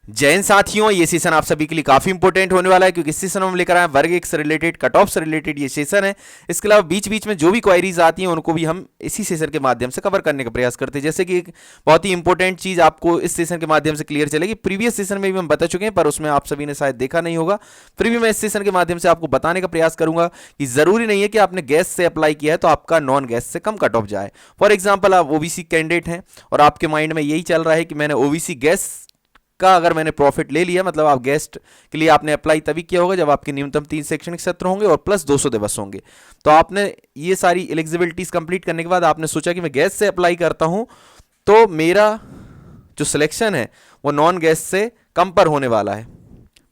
जय हिंद साथियों, ये सेशन आप सभी के लिए काफी इंपॉर्टेंट होने वाला है क्योंकि इस सेशन में हम लेकर आए वर्ग एक से रिलेटेड, कट ऑफ से रिलेटेड ये सेशन है। इसके अलावा बीच बीच में जो भी क्वायरीज आती हैं उनको भी हम इसी सेशन के माध्यम से कवर करने का प्रयास करते हैं। जैसे कि एक बहुत ही इंपॉर्टेंट चीज आपको इस सेशन के माध्यम से क्लियर चलेगी, प्रीवियस सेशन में भी हम बता चुके हैं पर उसमें आप सभी ने शायद देखा नहीं होगा। फिर भी मैं इस सेशन के माध्यम से आपको बताने का प्रयास करूंगा कि जरूरी नहीं है कि आपने गैस से अप्लाई किया है तो आपका नॉन गैस से कम कट ऑफ जाए। फॉर एग्जाम्पल, आप ओबीसी कैंडिडेट हैं और आपके माइंड में यही चल रहा है कि मैंने ओबीसी गैस का अगर मैंने प्रॉफिट ले लिया, मतलब आप गेस्ट के लिए आपने अप्लाई तभी किया होगा जब आपके न्यूनतम 3 शैक्षणिक सत्र होंगे और प्लस 200 दिवस होंगे। तो आपने ये सारी एलिजिबिलिटीज कंप्लीट करने के बाद आपने सोचा कि मैं गैस से अप्लाई करता हूं तो मेरा जो सिलेक्शन है वो नॉन गैस से कम पर होने वाला है।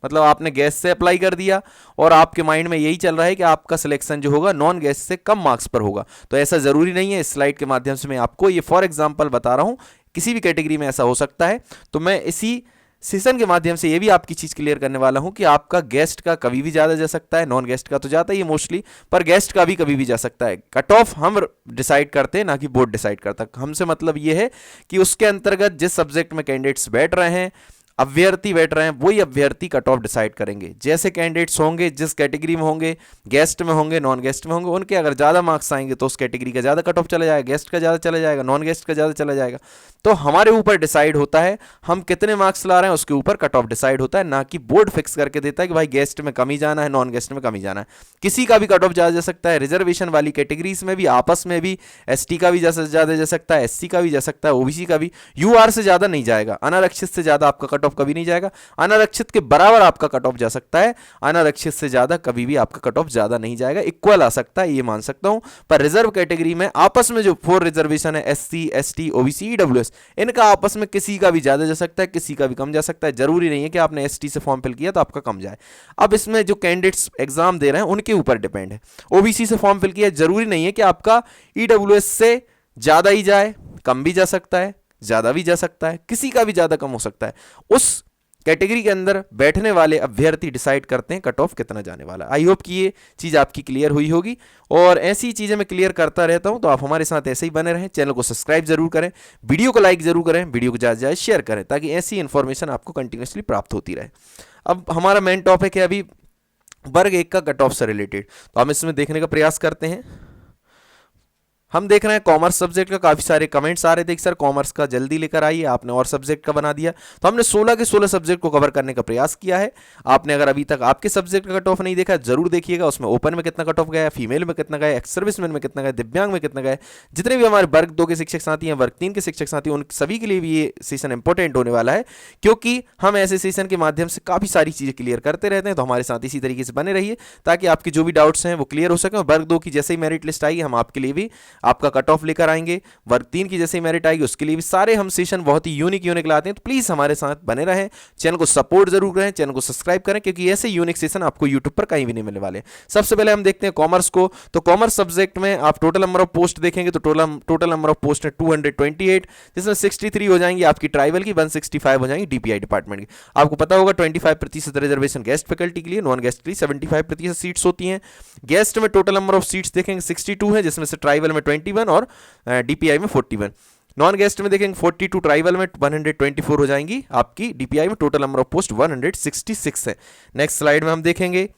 मतलब आपने गैस से अप्लाई कर दिया और आपके माइंड में यही चल रहा है कि आपका सिलेक्शन जो होगा नॉन गैस से कम मार्क्स पर होगा। तो ऐसा जरूरी नहीं है। इस स्लाइड के माध्यम से मैं आपको ये फॉर एग्जांपल बता रहा हूं, किसी भी कैटेगरी में ऐसा हो सकता है। तो मैं इसी सेशन के माध्यम से ये भी आपकी चीज क्लियर करने वाला हूं कि आपका गेस्ट का कभी भी ज्यादा जा सकता है, नॉन गेस्ट का तो जाता ही है मोस्टली, पर गेस्ट का भी कभी भी जा सकता है। कट ऑफ हम डिसाइड करते हैं, ना कि बोर्ड डिसाइड करता। हमसे मतलब ये है कि उसके अंतर्गत जिस सब्जेक्ट में कैंडिडेट्स बैठ रहे हैं, अभ्यर्थी बैठ रहे हैं, वही अभ्यर्थी कट ऑफ डिसाइड करेंगे। जैसे कैंडिडेट्स होंगे, जिस कैटेगरी में होंगे, गेस्ट में होंगे, नॉन गेस्ट में होंगे, उनके अगर ज़्यादा मार्क्स आएंगे तो उस कैटेगरी का ज़्यादा कट ऑफ चला जाएगा, गेस्ट का ज़्यादा चला जाएगा, नॉन गेस्ट का ज़्यादा चला जाएगा। तो हमारे ऊपर डिसाइड होता है हम कितने मार्क्स ला रहे हैं, उसके ऊपर कट ऑफ डिसाइड होता है, ना कि बोर्ड फिक्स करके देता है कि भाई गेस्ट में कम ही जाना है, नॉन गेस्ट में कम ही जाना है। किसी का भी कट ऑफ जा सकता है। रिजर्वेशन वाली कैटेगरीज में भी आपस में भी एसटी का भी ज़्यादा जा सकता है, एससी का भी जा सकता है, ओबीसी का भी। यूआर से ज़्यादा नहीं जाएगा, अनारक्षित से ज़्यादा आपका कट ऑफ कभी नहीं जाएगा। अनारक्षित के बराबर आपका कट ऑफ जा सकता है, अनारक्षित से ज्यादा कभी भी आपका कट ऑफ ज्यादा नहीं जाएगा, इक्वल आ सकता है, ये मान सकता हूं। पर रिजर्व कैटेगरी में आपस में जो 4 रिजर्वेशन है, एससी, एसटी, ओबीसी, ईडब्ल्यूएस, इनका आपस में किसी का भी ज्यादा जा सकता है, किसी का भी कम जा सकता है। जरूरी नहीं है कि आपने एसटी से फॉर्म फिल किया तो आपका कम जाए। अब इसमें जो कैंडिडेट्स एग्जाम दे रहे हैं उनके ऊपर डिपेंड है। ओबीसी से फॉर्म फिल किया, जरूरी नहीं है कि आपका ईडब्ल्यूएस से ज्यादा ही जाए, कम भी जा सकता है, ज्यादा भी जा सकता है, किसी का भी ज्यादा कम हो सकता है। उस कैटेगरी के अंदर बैठने वाले अभ्यर्थी डिसाइड करते हैं कट ऑफ कितना जाने वाला। आई होप कि ये चीज़ आपकी क्लियर हुई होगी और ऐसी चीज़ें मैं क्लियर करता रहता हूं, तो आप हमारे साथ ऐसे ही बने रहें। चैनल को सब्सक्राइब जरूर करें, वीडियो को लाइक जरूर करें, वीडियो को ज़्यादा से ज़्यादा शेयर करें ताकि ऐसी इन्फॉर्मेशन आपको कंटिन्यूसली प्राप्त होती रहे। अब हमारा मेन टॉपिक है अभी वर्ग एक का कट ऑफ से रिलेटेड, तो हम इसमें देखने का प्रयास करते हैं। हम देख रहे हैं कॉमर्स सब्जेक्ट का काफी सारे कमेंट्स आ रहे थे कि सर कॉमर्स का जल्दी लेकर आइए, आपने और सब्जेक्ट का बना दिया। तो हमने 16 के 16 सब्जेक्ट को कवर करने का प्रयास किया है। आपने अगर अभी तक आपके सब्जेक्ट का कट ऑफ नहीं देखा जरूर देखिएगा। उसमें ओपन में कितना कट ऑफ गया है, फीमेल में कितना गया, एक्स सर्विसमैन में कितना गया, दिव्यांग में कितना गया। जितने भी हमारे वर्ग 2 के शिक्षक साथी हैं, वर्ग 3 के शिक्षक साथी, उन सभी के लिए भी ये सेशन इंपॉर्टेंट होने वाला है क्योंकि हम ऐसे सेशन के माध्यम से काफी सारी चीजें क्लियर करते रहते हैं। तो हमारे साथ इसी तरीके से बने रहिए ताकि आपके जो भी डाउट्स हैं वो क्लियर हो सके। वर्ग 2 की जैसे ही मेरिट लिस्ट आएगी हम आपके लिए भी आपका कट ऑफ लेकर आएंगे। वर्ग 3 की जैसे ही मेरिट आएगी उसके लिए भी सारे हम सेशन बहुत ही यूनिक लाते हैं। तो प्लीज हमारे साथ बने रहें, चैनल को सपोर्ट जरूर करें, चैनल को सब्सक्राइब करें क्योंकि ऐसे यूनिक सेशन आपको यूट्यूब पर कहीं भी नहीं मिलने वाले। सबसे पहले हम देखते हैं कॉमर्स को। तो कॉमर्स सब्जेक्ट में आप टोटल नंबर ऑफ पोस्ट देखेंगे तो टोटल नंबर ऑफ पोस्ट है 228, जिसमें 63 हो जाएंगी आपकी ट्राइबल की, 165 हो जाएंगी डीपीआई डिपार्टमेंट की। आपको पता होगा 25% रिजर्वेशन गेस्ट फैकल्टी के लिए, नॉन गेस्ट के लिए 75% सीट्स होती हैं। गेस्ट में टोटल नंबर ऑफ सीट्स देखेंगे 62 है, जिसमें से ट्राइबल में 21 और डीपीआई में 41। नॉन गेस्ट में देखेंगे 42, ट्राइबल में 124 हो जाएंगी आपकी, डीपीआई में टोटल नंबर ऑफ पोस्ट 166 है। नेक्स्ट स्लाइड में हम देखेंगे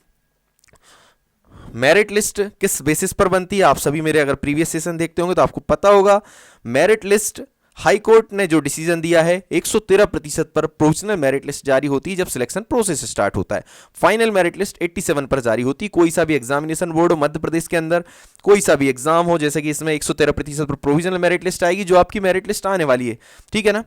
मेरिट लिस्ट किस बेसिस पर बनती है। आप सभी मेरे अगर प्रीवियस सेशन देखते होंगे तो आपको पता होगा मेरिट लिस्ट हाई कोर्ट ने जो डिसीजन दिया है 113% पर प्रोविजनल मेरिट लिस्ट जारी होती है जब सिलेक्शन प्रोसेस स्टार्ट होता है। फाइनल मेरिट लिस्ट 87 पर जारी होती है। कोई सा भी एग्जामिनेशन बोर्ड हो मध्य प्रदेश के अंदर, कोई सा भी एग्जाम हो, जैसे कि इसमें 113% पर प्रोविजनल मेरिट लिस्ट आएगी जो आपकी मेरिट लिस्ट आने वाली है, ठीक है ना।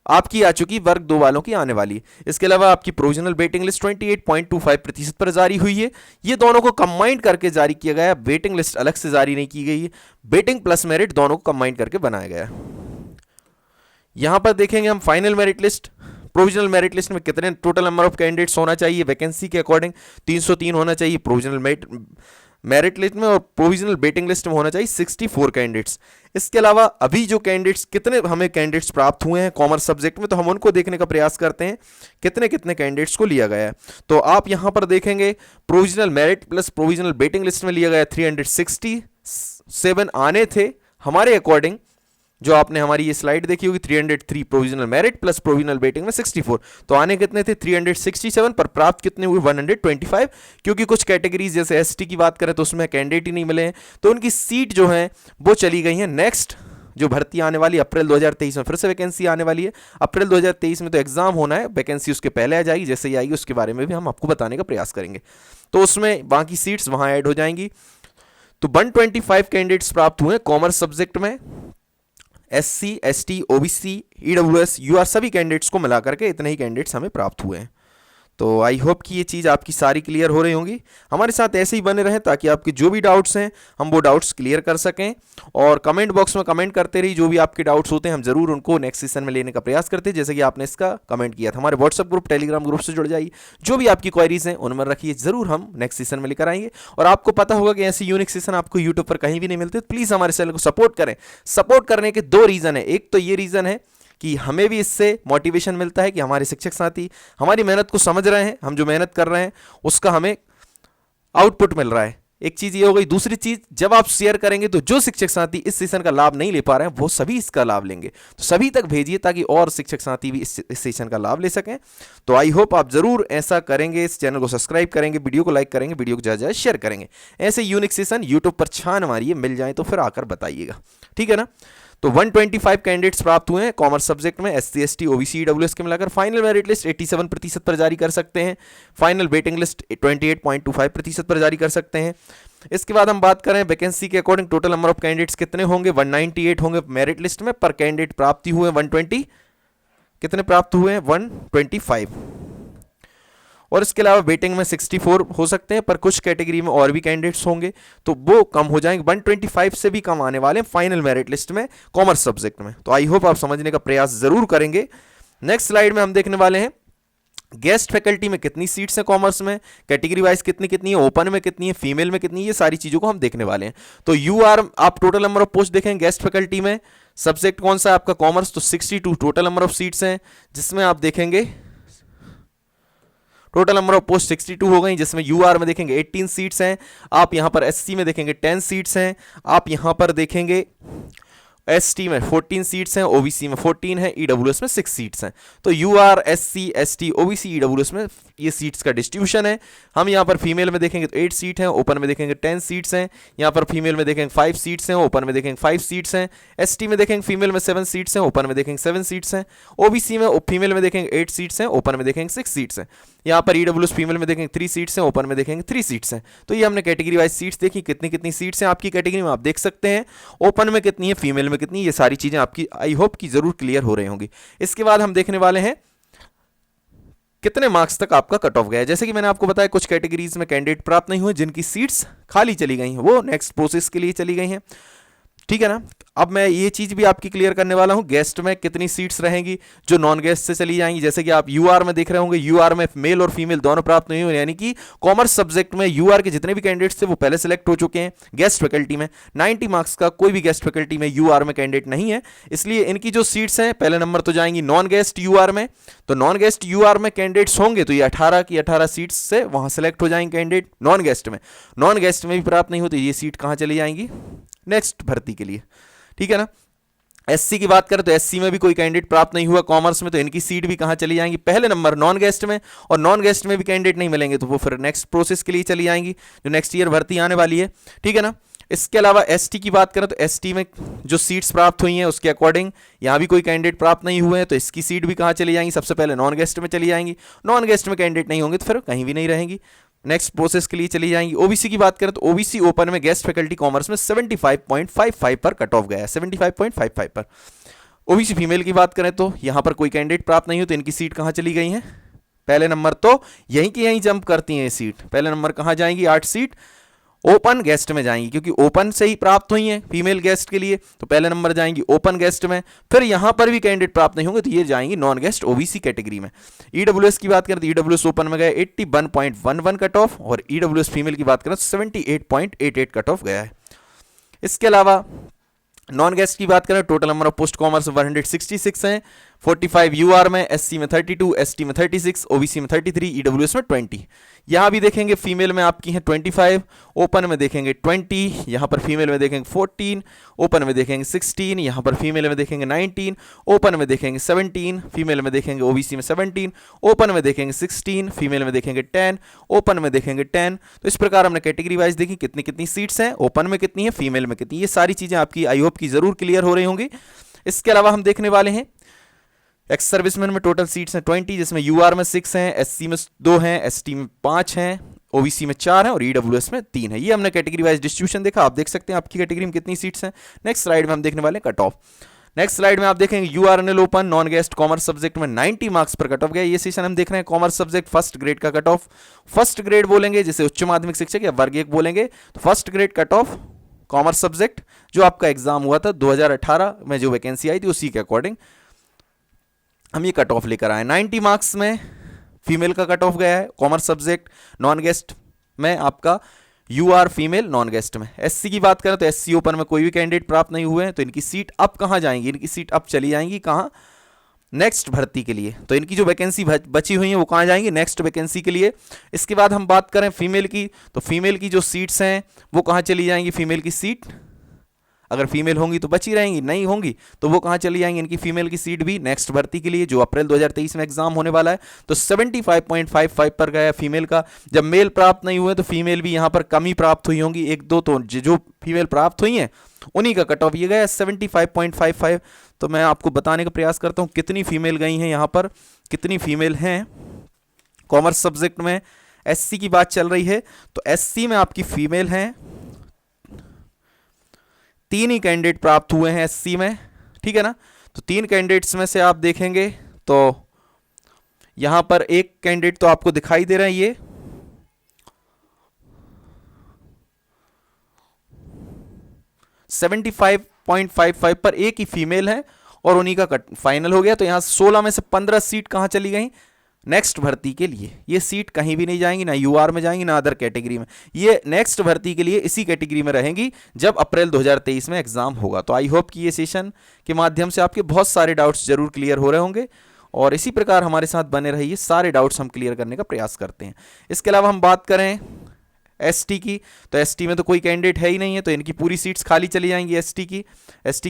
आपकी आ चुकी, वर्ग 2 वालों की आने वाली है। इसके अलावा आपकी प्रोविजनल वेटिंग लिस्ट 28.25% पर जारी हुई है। ये दोनों को कंबाइंड करके जारी किया गया है, वेटिंग लिस्ट अलग से जारी नहीं की गई है। वेटिंग प्लस मेरिट दोनों को कंबाइंड करके बनाया गया है। यहां पर देखेंगे हम final merit list. Provisional merit list में कितने टोटल नंबर ऑफ कैंडिडेट्स होना चाहिए, वैकेंसी के अकॉर्डिंग 303 होना चाहिए प्रोविजनल मेरिट लिस्ट में, और प्रोविजनल वेटिंग लिस्ट में होना चाहिए 64 कैंडिडेट्स। इसके अलावा अभी जो कैंडिडेट्स, कितने हमें कैंडिडेट्स प्राप्त हुए हैं कॉमर्स सब्जेक्ट में, तो हम उनको देखने का प्रयास करते हैं कितने कितने कैंडिडेट्स को लिया गया है। तो आप यहां पर देखेंगे provisional merit plus provisional waiting list में लिया गया 367 आने थे हमारे अकॉर्डिंग। जो आपने हमारी ये स्लाइड देखी होगी, 303 provisional merit plus provisional waiting में 64, तो आने कितने थे 367, पर प्राप्त कितने हुए 125, क्योंकि कुछ कैटेगरीज जैसे एसटी की बात करें तो उसमें कैंडिडेट ही नहीं मिले हैं, तो उनकी सीट जो है वो चली गई है नेक्स्ट जो भर्ती आने वाली अप्रैल 2023 में, फिर से वैकेंसी आने वाली है अप्रैल 2023 में, तो एग्जाम होना है, वैकेंसी उसके पहले आ जाएगी, जैसे ही आएगी उसके बारे में भी हम आपको बताने का प्रयास करेंगे, तो उसमें बाकी सीट्स वहां ऐड हो जाएंगी। तो 125 कैंडिडेट्स प्राप्त हुए कॉमर्स सब्जेक्ट में, SC, ST, OBC, EWS, UR सभी कैंडिडेट्स को मिलाकर के इतने ही कैंडिडेट्स हमें प्राप्त हुए हैं। तो आई होप कि ये चीज़ आपकी सारी क्लियर हो रही होंगी। हमारे साथ ऐसे ही बने रहें ताकि आपके जो भी डाउट्स हैं हम वो डाउट्स क्लियर कर सकें, और कमेंट बॉक्स में कमेंट करते रहिए, जो भी आपके डाउट्स होते हैं हम जरूर उनको नेक्स्ट सेशन में लेने का प्रयास करते हैं, जैसे कि आपने इसका कमेंट किया था। हमारे व्हाट्सएप ग्रुप, टेलीग्राम ग्रुप से जुड़ जाइए, जो भी आपकी क्वारीज हैं उनमें रखिए, जरूर हम नेक्स्ट सेशन में लेकर आएंगे। और आपको पता होगा कि ऐसे यूनिक सेशन आपको यूट्यूब पर कहीं भी नहीं मिलते, प्लीज़ हमारे चैनल को सपोर्ट करें। सपोर्ट करने के दो रीज़न है, एक तो ये रीज़न है कि हमें भी इससे मोटिवेशन मिलता है कि हमारे शिक्षक साथी हमारी मेहनत को समझ रहे हैं, हम जो मेहनत कर रहे हैं उसका हमें आउटपुट मिल रहा है, एक चीज़ ये हो गई। दूसरी चीज़, जब आप शेयर करेंगे तो जो शिक्षक साथी इस सेशन का लाभ नहीं ले पा रहे हैं वो सभी इसका लाभ लेंगे, तो सभी तक भेजिए ताकि और शिक्षक साथी भी इस सेशन का लाभ ले सकें। तो आई होप आप जरूर ऐसा करेंगे, इस चैनल को सब्सक्राइब करेंगे, वीडियो को लाइक करेंगे, वीडियो को ज़्यादा ज़्यादा शेयर करेंगे। ऐसे यूनिक सेशन यूट्यूब पर छान मारिए, मिल जाए तो फिर आकर बताइएगा, ठीक है ना। तो 125 कैंडिडेट्स प्राप्त हुए हैं कॉमर्स सब्जेक्ट में, एससी, एसटी, ओबीसी, ईडब्ल्यूएस के मिलाकर। फाइनल मेरिट लिस्ट 87% पर जारी कर सकते हैं, फाइनल वेटिंग लिस्ट 28.25% पर जारी कर सकते हैं। इसके बाद हम बात करें वैकेंसी के according total number of candidates कितने होंगे, 198 होंगे मेरिट लिस्ट में, पर कैंडिडेट प्राप्ति हुए 120, कितने प्राप्त हुए हैं 125, और इसके अलावा वेटिंग में 64 हो सकते हैं, पर कुछ कैटेगरी में और भी कैंडिडेट्स होंगे तो वो कम हो जाएंगे, 125 से भी कम आने वाले हैं फाइनल मेरिट लिस्ट में कॉमर्स सब्जेक्ट में। तो आई होप आप समझने का प्रयास जरूर करेंगे। नेक्स्ट स्लाइड में हम देखने वाले हैं गेस्ट फैकल्टी में कितनी सीट्स हैं कॉमर्स में, कैटेगरी वाइज कितनी कितनी है, ओपन में कितनी है, फीमेल में कितनी है, ये सारी चीज़ों को हम देखने वाले हैं। तो यूआर आप टोटल नंबर ऑफ पोस्ट देखें गेस्ट फैकल्टी में, सब्जेक्ट कौन सा है आपका कॉमर्स, तो 62 टोटल नंबर ऑफ सीट्स हैं, जिसमें आप देखेंगे टोटल नंबर ऑफ पोस्ट 62 हो गई, जिसमें यूआर में देखेंगे 18 सीट्स हैं, आप यहां पर एससी में देखेंगे 10 सीट्स हैं, आप यहां पर देखेंगे एसटी में 14 सीट्स हैं, ओबीसी में 14 है, ईडब्ल्यूएस में 6 सीट्स हैं। तो UR, SC, ST, OBC, EWS में ये सीट्स का डिस्ट्रीब्यूशन है। हम यहाँ पर फीमेल में देखेंगे तो 8 सीट हैं, ओपन में देखेंगे 10 सीट्स हैं, यहाँ पर फीमेल में देखेंगे 5 सीट्स हैं, ओपन में देखेंगे 5 सीट्स हैं, एसटी में देखेंगे फीमेल में 7 सीट्स हैं, ओपन में देखेंगे 7 सीट्स हैं, ओबीसी में फीमेल में देखेंगे 8 सीट्स हैं, ओपन में देखेंगे 6 सीट्स हैं, यहाँ पर ईडब्ल्यूएस फीमेल में देखेंगे 3 सीट्स हैं, ओपन में देखेंगे 3 सीट्स हैं। तो ये हमने कैटेगरी वाइज सीट्स देखी, कितनी कितनी सीट्स हैं आपकी कैटेगरी में आप देख सकते हैं, ओपन में कितनी है, फीमेल में कितनी, ये सारी चीजें आपकी आई होप की जरूर क्लियर हो रही होंगी। इसके बाद हम देखने वाले हैं कितने मार्क्स तक आपका कट ऑफ गया है। जैसे कि मैंने आपको बताया कुछ कैटेगरीज में कैंडिडेट प्राप्त नहीं हुए, जिनकी सीट्स खाली चली गई हैं, वो नेक्स्ट प्रोसेस के लिए चली गई हैं, ठीक है ना। अब मैं ये चीज भी आपकी क्लियर करने वाला हूं, गेस्ट में कितनी सीट्स रहेंगी जो नॉन गेस्ट से चली जाएंगी। जैसे कि आप यूआर में देख रहे होंगे, यूआर में मेल और फीमेल दोनों प्राप्त नहीं हुए, यानी कि कॉमर्स सब्जेक्ट में यूआर के जितने भी कैंडिडेट्स थे वो पहले सेलेक्ट हो चुके हैं। गेस्ट फैकल्टी में 90 मार्क्स का कोई भी गेस्ट फैकल्टी में यूआर में कैंडिडेट नहीं है, इसलिए इनकी जो सीट्स हैं पहले नंबर तो जाएंगी नॉन गेस्ट यूआर में। तो नॉन गेस्ट यूआर में कैंडिडेट्स होंगे तो ये 18 की 18 सीट्स से वहां सेलेक्ट हो जाएंगे कैंडिडेट नॉन गेस्ट में। नॉन गेस्ट में भी प्राप्त नहीं होती, ये सीट कहां चली जाएंगी, नेक्स्ट भर्ती के लिए, ठीक है ना। एससी की बात करें तो एससी में भी कोई कैंडिडेट प्राप्त नहीं हुआ कॉमर्स में, तो इनकी सीट भी कहां चली जाएंगी, पहले नंबर नॉन गेस्ट में, और नॉन गेस्ट में भी कैंडिडेट नहीं मिलेंगे तो वो फिर नेक्स्ट प्रोसेस के लिए चली जाएंगी जो नेक्स्ट ईयर भर्ती आने वाली है, ठीक है ना। इसके अलावा एसटी की बात करें तो एसटी में जो सीट्स प्राप्त हुई हैं उसके अकॉर्डिंग यहाँ भी कोई कैंडिडेट प्राप्त नहीं हुए हैं, तो इसकी सीट भी कहाँ चली जाएंगी, सबसे पहले नॉन गेस्ट में चली जाएंगी। नॉन गेस्ट में कैंडिडेट नहीं होंगे तो फिर कहीं भी नहीं रहेंगी, नेक्स्ट प्रोसेस के लिए चली जाएंगी। ओबीसी की बात करें तो ओबीसी ओपन में गेस्ट फैकल्टी कॉमर्स में 75.55 पर कट ऑफ गया है, 75.55 पर। ओबीसी फीमेल की बात करें तो यहां पर कोई कैंडिडेट प्राप्त नहीं हो, तो इनकी सीट कहां चली गई है, पहले नंबर तो यहीं की यहीं जंप करती हैं ये सीट, पहले नंबर कहां जाएंगी, 8 सीट ओपन गेस्ट में जाएंगी, क्योंकि ओपन से ही प्राप्त हुई हैं फीमेल गेस्ट के लिए, तो पहले नंबर जाएंगी ओपन गेस्ट में। फिर यहां पर भी कैंडिडेट प्राप्त नहीं होंगे तो ये जाएंगी नॉन गेस्ट ओबीसी कैटेगरी में। ईडब्ल्यूएस की बात करें तो ईडब्ल्यूएस ओपन में गए 81.11 कट ऑफ, और ईडब्ल्यूएस फीमेल की बात करें तो 78.88 कट ऑफ गया है। इसके अलावा नॉन गेस्ट की बात करें total number of post commerce 166 हैं, 45 यूआर में, एससी में 32, एसटी में 36, ओबीसी में 33, ईडब्ल्यूएस में 20। यहाँ भी देखेंगे फीमेल में आपकी हैं 25, ओपन में देखेंगे 20, यहाँ पर फीमेल में देखेंगे 14, ओपन में देखेंगे 16, यहाँ पर फीमेल में देखेंगे 19, ओपन में देखेंगे 17, फीमेल में देखेंगे ओबीसी में 17, ओपन में देखेंगे 16, फीमेल में देखेंगे 10, ओपन में देखेंगे 10। तो इस प्रकार हमने कैटेगरी वाइज देखी कितनी कितनी सीट्स हैं, ओपन में कितनी है, फीमेल में कितनी। ये सारी चीज़ें आपकी आई होप की ज़रूर क्लियर हो रही होंगी। इसके अलावा हम देखने वाले हैं एक्स सर्विसमैन में टोटल सीट्स हैं 20, जिसमें यूआर में 6 हैं, एससी में 2 हैं, एसटी में 5 हैं, ओबीसी में 4 हैं और ईडब्ल्यूएस में 3 है। ये हमने कैटेगरी वाइज डिस्ट्रीब्यूशन देखा। आप देख सकते हैं आपकी कैटेगरी में कितनी सीट्स हैं। नेक्स्ट स्लाइड में हम देखने वाले हैं कट ऑफ। नेक्स्ट स्लाइड में आप देखेंगे यूआरएनएल open non guest commerce subject में 90 मार्क्स पर कट ऑफ गया। ये सेशन हम देख रहे हैं कॉमर्स सब्जेक्ट फर्स्ट ग्रेड का कट ऑफ। फर्स्ट ग्रेड बोलेंगे जिसे उच्च माध्यमिक शिक्षक या वर्ग 1 बोलेंगे, तो first grade cut off commerce subject जो आपका एग्जाम हुआ था 2018 में, जो वैकेंसी आई थी उसी के अकॉर्डिंग हम ये कट ऑफ लेकर आए। 90 मार्क्स में फीमेल का कट ऑफ गया है कॉमर्स सब्जेक्ट नॉन गेस्ट में आपका यूआर फीमेल नॉन गेस्ट में। एससी की बात करें तो एससी ओपन में कोई भी कैंडिडेट प्राप्त नहीं हुए हैं, तो इनकी सीट अब कहाँ जाएंगी, इनकी सीट अब चली जाएंगी कहाँ, नेक्स्ट भर्ती के लिए। तो इनकी जो वैकेंसी बची हुई है वो कहाँ जाएंगी, नेक्स्ट वैकेंसी के लिए। इसके बाद हम बात करें फीमेल की, तो फीमेल की जो सीट्स हैं वो कहाँ चली जाएंगी, फीमेल की सीट अगर फीमेल होंगी तो बची रहेंगी, नहीं होंगी तो वो कहाँ चली जाएंगी, इनकी फीमेल की सीट भी नेक्स्ट भर्ती के लिए जो अप्रैल 2023 में एग्जाम होने वाला है। तो 75.55 पर गया फीमेल का। जब मेल प्राप्त नहीं हुए तो फीमेल भी यहाँ पर कम ही प्राप्त हुई होंगी, एक दो, तो जो फीमेल प्राप्त हुई हैं उन्हीं का कट ऑफ ये गया 75.55। तो मैं आपको बताने का प्रयास करता हूँ कितनी फीमेल गई हैं यहाँ पर, कितनी फीमेल हैं कॉमर्स सब्जेक्ट में। एससी की बात चल रही है तो एससी में आपकी फीमेल हैं 3 ही कैंडिडेट प्राप्त हुए हैं एससी में, ठीक है ना। तो 3 कैंडिडेट्स में से आप देखेंगे तो यहां पर एक कैंडिडेट तो आपको दिखाई दे रहा है, ये 75.55 पर एक ही फीमेल है और उन्हीं का फाइनल हो गया। तो यहां 16 में से 15 सीट कहां चली गई, नेक्स्ट भर्ती के लिए। ये सीट कहीं भी नहीं जाएंगी, ना यूआर में जाएंगी ना अदर कैटेगरी में, ये नेक्स्ट भर्ती के लिए इसी कैटेगरी में रहेंगी जब अप्रैल 2023 में एग्जाम होगा। तो आई होप कि ये सेशन के माध्यम से आपके बहुत सारे डाउट्स जरूर क्लियर हो रहे होंगे और इसी प्रकार हमारे साथ बने रहिए, सारे डाउट्स हम क्लियर करने का प्रयास करते हैं। इसके अलावा हम बात करें एसटी की, तो एसटी में तो कोई कैंडिडेट है ही नहीं है, तो इनकी पूरी सीट्स खाली चली जाएंगी। एसटी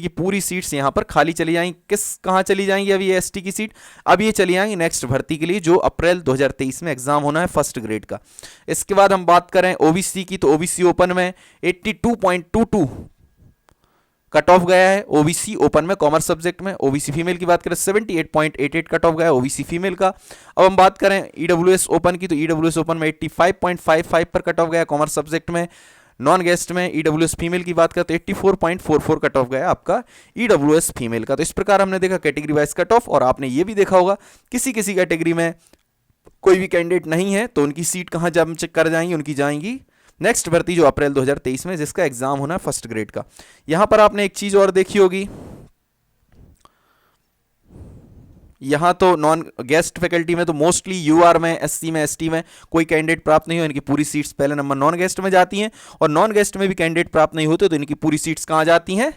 की पूरी सीट्स यहाँ पर खाली चली जाएंगी। कहाँ चली जाएंगी अभी ये एसटी की सीट, अब ये चली जाएंगी नेक्स्ट भर्ती के लिए जो अप्रैल 2023 में एग्जाम होना है फर्स्ट ग्रेड का। इसके बाद हम बात करें ओबीसी की, तो ओबीसी ओपन में 82.22 कट ऑफ गया है ओबीसी ओपन में कॉमर्स सब्जेक्ट में। ओबीसी फीमेल की बात करें 78.88 कट ऑफ गया है ओबीसी फीमेल का। अब हम बात करें ईडब्ल्यूएस ओपन की, तो ईडब्ल्यूएस ओपन में 85.55 पर कट ऑफ गया है कॉमर्स सब्जेक्ट में। नॉन गेस्ट में ईडब्ल्यूएस फीमेल की बात करें तो 84.44 कट ऑफ गया है आपका ईडब्ल्यूएस फीमेल का। तो इस प्रकार हमने देखा कैटेगरी वाइज कट ऑफ, और आपने ये भी देखा होगा किसी किसी कैटेगरी में कोई भी कैंडिडेट नहीं है तो उनकी सीट कहाँ जब चेक कर जाएंगी, उनकी जाएंगी नेक्स्ट भर्ती जो अप्रैल 2023 में जिसका एग्जाम होना है फर्स्ट ग्रेड का। यहां पर आपने एक चीज और देखी होगी, यहां तो नॉन गेस्ट फैकल्टी में तो मोस्टली यूआर में, एससी में, एसटी में कोई कैंडिडेट प्राप्त नहीं हो, इनकी पूरी सीट्स पहले नंबर नॉन गेस्ट में जाती हैं, और नॉन गेस्ट में भी कैंडिडेट प्राप्त नहीं होते तो इनकी पूरी सीट्स कहां जाती हैं,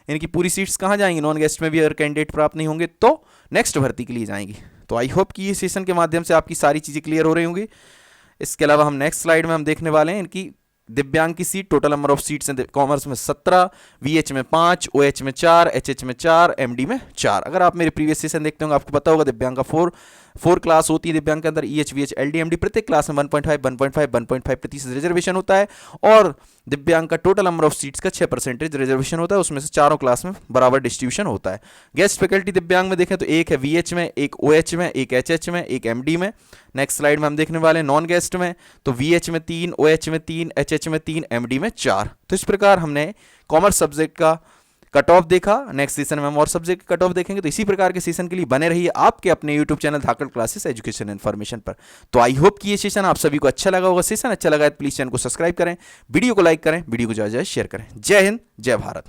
इनकी पूरी सीट्स कहां जाएंगी, नॉन गेस्ट में भी अगर कैंडिडेट प्राप्त नहीं होंगे तो नेक्स्ट भर्ती के लिए जाएंगी। तो आई होप कि ये सेशन के माध्यम से आपकी सारी चीज़ें क्लियर हो रही होंगी। इसके अलावा हम नेक्स्ट स्लाइड में हम देखने वाले हैं इनकी दिव्यांग की seat. Total number of seats हैं कॉमर्स में 17, वीएच में 5, ओएच में 4, एचएच में 4, एमडी में 4। अगर आप मेरे प्रीवियस सेशन देखते होंगे आपको पता होगा दिव्यांग का 4 क्लास होती है। दिव्यांग के अंदर ईएच, वीएच, एलडी, एमडी प्रत्येक क्लास में 1.5% रिजर्वेशन होता है, और दिव्यांग का टोटल नंबर ऑफ सीट्स का 6% रिजर्वेशन होता है, उसमें से चारों क्लास में बराबर डिस्ट्रीब्यूशन होता है। गेस्ट फैकल्टी दिव्यांग में देखें तो एक है वीएच में, एक ओएच में, एक एचएच में, एक एमडी में। नेक्स्ट स्लाइड में हम देखने वाले हैं नॉन गेस्ट में, तो वीएच में 3, ओएच में 3, एचएच में 3, एमडी में 4। तो इस प्रकार हमने कॉमर्स सब्जेक्ट का कट ऑफ देखा। नेक्स्ट सेशन में हम और सब्जेक्ट कट ऑफ देखेंगे। तो इसी प्रकार के सेशन के लिए बने रहिए आपके अपने यूट्यूब चैनल धाकड़ क्लासेस एजुकेशन इन्फॉर्मेशन पर। तो आई होप कि ये सेशन आप सभी को अच्छा लगा होगा। सेशन अच्छा लगा है तो प्लीज चैनल को सब्सक्राइब करें, वीडियो को लाइक करें, वीडियो को ज़्यादा शेयर करें। जय हिंद, जय भारत।